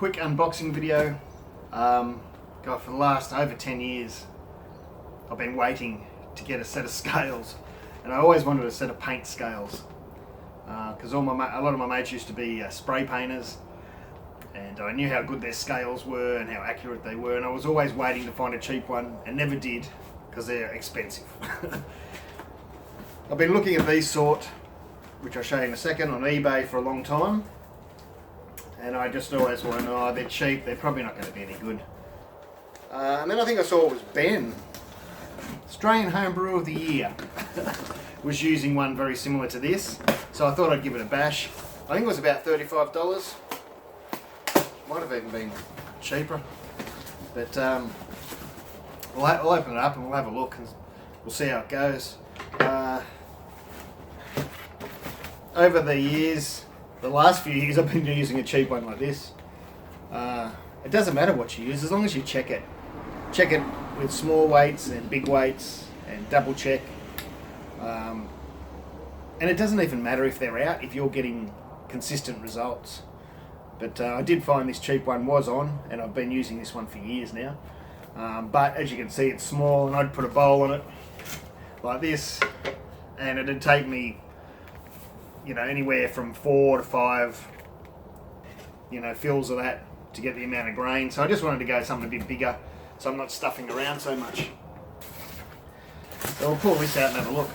quick unboxing video. God, for the last over 10 years I've been waiting to get a set of scales, and I always wanted a set of paint scales because a lot of my mates used to be spray painters, and I knew how good their scales were and how accurate they were, and I was always waiting to find a cheap one and never did because they're expensive. I've been looking at these sort, which I'll show you in a second, on eBay for a long time, and I just always went, oh, they're cheap, they're probably not going to be any good. And then I think I saw it was Ben, Australian Home Brew of the Year, was using one very similar to this, so I thought I'd give it a bash. I think it was about $35, might have even been cheaper, but we'll open it up and we'll have a look and we'll see how it goes. Over the years, the last few years, I've been using a cheap one like this. It doesn't matter what you use as long as you check it. Check it with small weights and big weights and double check. And it doesn't even matter if they're out if you're getting consistent results. But I did find this cheap one was on, and I've been using this one for years now. But as you can see, it's small, and I'd put a bowl on it like this, and it'd take me, you know, anywhere from 4 to 5, you know, fills of that to get the amount of grain. So I just wanted to go something a bit bigger, so I'm not stuffing around so much. So we'll pull this out and have a look.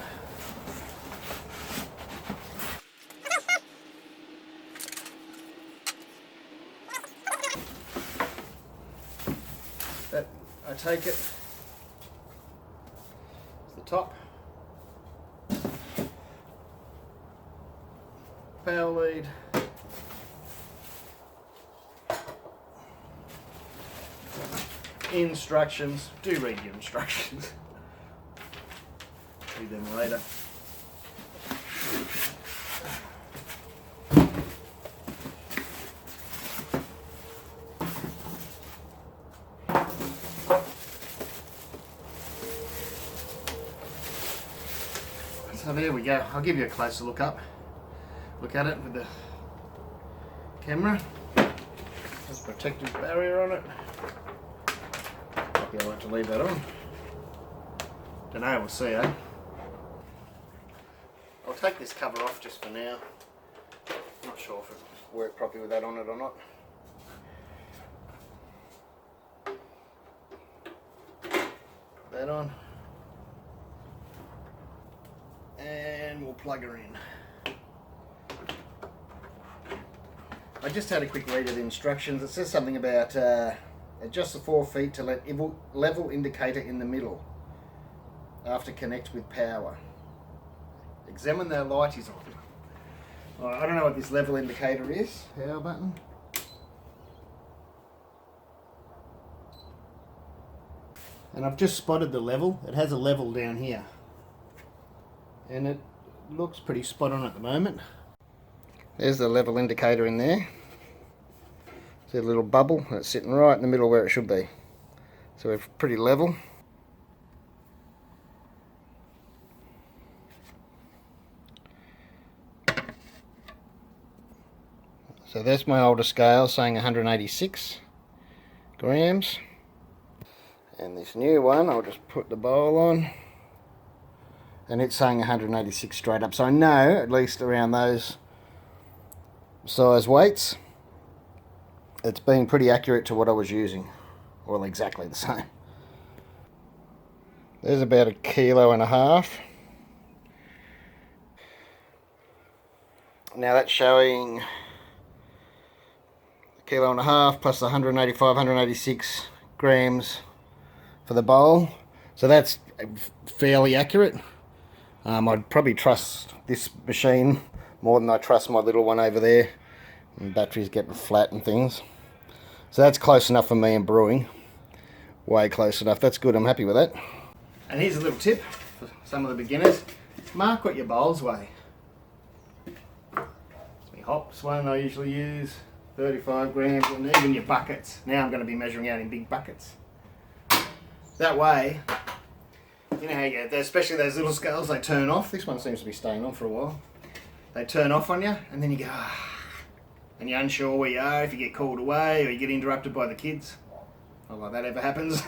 I take it, it's the top, power lead, instructions. Do read your instructions, read them later. So there we go. I'll give you a closer look at it with the camera. There's a protective barrier on it. Maybe I like to leave that on. Don't know, we'll see, eh? I'll take this cover off just for now. Not sure if it worked properly with that on it or not. Put that on. And we'll plug her in. I just had a quick read of the instructions. It says something about adjust the 4 feet to let level indicator in the middle after connect with power. Examine the light is on. I don't know what this level indicator is. Power button. And I've just spotted the level. It has a level down here, and it looks pretty spot on at the moment. There's the level indicator in there. See a little bubble, and it's sitting right in the middle where it should be. So we're pretty level. So that's my older scale saying 186 grams. And this new one, I'll just put the bowl on, and it's saying 186 straight up. So I know at least around those size weights it's been pretty accurate to what I was using. Well, exactly the same. There's about 1.5 kilos. Now that's showing 1.5 kilos plus 185, 186 grams for the bowl. So that's fairly accurate. I'd probably trust this machine more than I trust my little one over there. And battery's getting flat and things. So that's close enough for me in brewing. Way close enough. That's good. I'm happy with that. And here's a little tip for some of the beginners. Mark what your bowls weigh. It's my hops one I usually use, 35 grams, and even your buckets. Now I'm going to be measuring out in big buckets. That way, you know how you get, especially those little scales, they turn off. This one seems to be staying on for a while. They turn off on you, and then you go, ah. and you're unsure where you are, if you get called away or you get interrupted by the kids, not like that ever happens,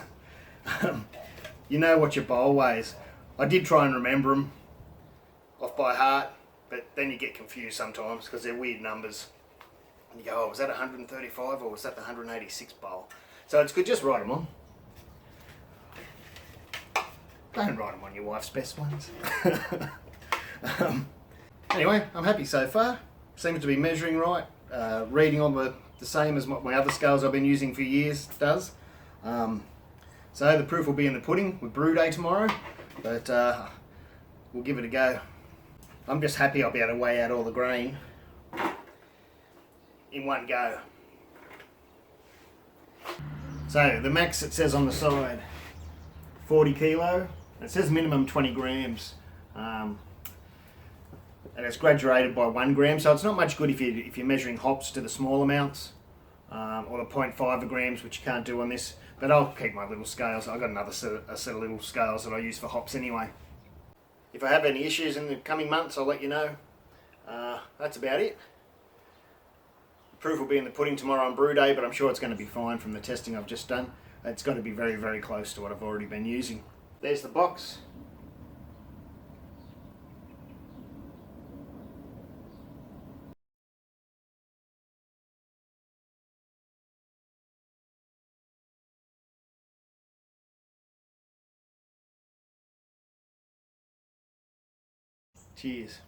you know what your bowl weighs. I did try and remember them off by heart, but then you get confused sometimes because they're weird numbers. And you go, oh, was that 135 or was that the 186 bowl? So it's good, just write them on. Don't write them on your wife's best ones. Anyway, I'm happy so far. Seems to be measuring right. Reading on the same as what my other scales I've been using for years does. So the proof will be in the pudding with brew day tomorrow, but we'll give it a go. I'm just happy I'll be able to weigh out all the grain in one go. So the max it says on the side, 40 kilo. It says minimum 20 grams. And it's graduated by 1 gram, so it's not much good if you're measuring hops to the small amounts, or the 0.5 grams, which you can't do on this. But I'll keep my little scales. I've got another set of little scales that I use for hops anyway. If I have any issues in the coming months, I'll let you know. That's about it. The proof will be in the pudding tomorrow on brew day, but I'm sure it's going to be fine from the testing I've just done. It's got to be very, very close to what I've already been using. There's the box. Cheers.